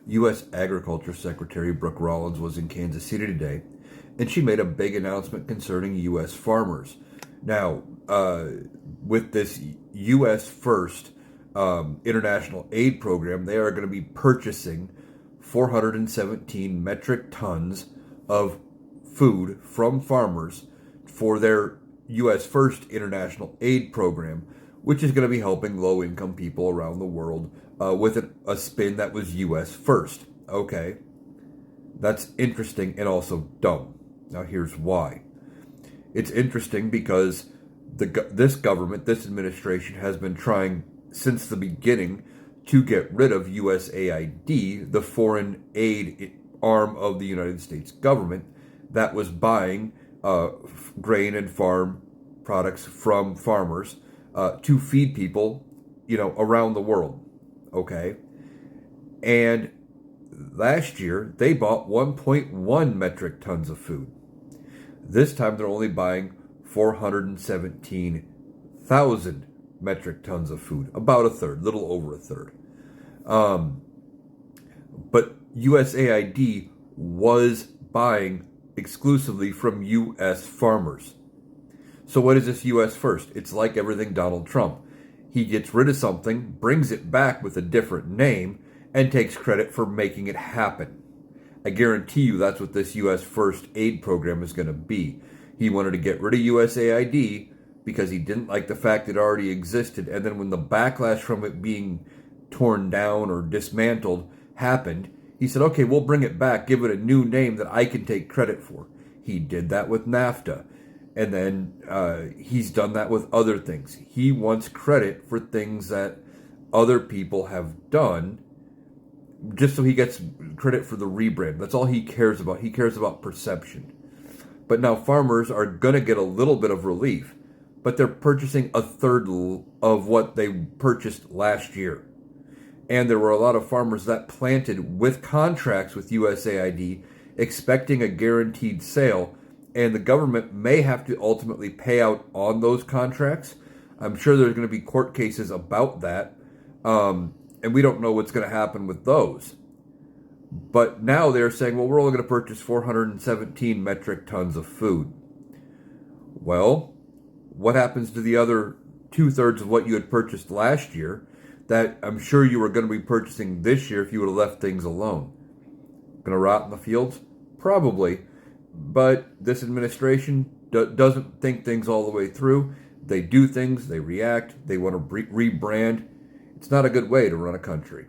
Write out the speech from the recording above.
U.S. Agriculture Secretary Brooke Rollins was in Kansas City today, and she made a big announcement concerning U.S. farmers. Now, with this U.S. First international aid program, they are going to be purchasing 417 metric tons of food from farmers for their U.S. First international aid program, which is going to be helping low-income people around the world with a spin that was U.S. First. Okay, that's interesting and also dumb. Now here's why. It's interesting because this government, this administration, has been trying since the beginning to get rid of USAID, the foreign aid arm of the United States government that was buying grain and farm products from farmers to feed people, around the world. Okay, and last year they bought 1.1 metric tons of food. This time they're only buying 417,000 metric tons of food, about a third, little over a third. But USAID was buying exclusively from U.S. farmers. So what is this U.S. First? It's like everything Donald Trump. He gets rid of something, brings it back with a different name, and takes credit for making it happen. I guarantee you that's what this U.S. First aid program is going to be. He wanted to get rid of USAID because he didn't like the fact it already existed. And then when the backlash from it being torn down or dismantled happened, he said, okay, we'll bring it back, give it a new name that I can take credit for. He did that with NAFTA. And then he's done that with other things. He wants credit for things that other people have done just so he gets credit for the rebrand. That's all he cares about. He cares about perception. But now farmers are going to get a little bit of relief, but they're purchasing a third of what they purchased last year. And there were a lot of farmers that planted with contracts with USAID expecting a guaranteed sale, and the government may have to ultimately pay out on those contracts. I'm sure there's going to be court cases about that, and we don't know what's going to happen with those. But now they're saying, well, we're only going to purchase 417 metric tons of food. Well, what happens to the other two-thirds of what you had purchased last year that I'm sure you were going to be purchasing this year if you would have left things alone? Going to rot in the fields? Probably. But this administration doesn't think things all the way through. They do things, they react, they want to rebrand. It's not a good way to run a country.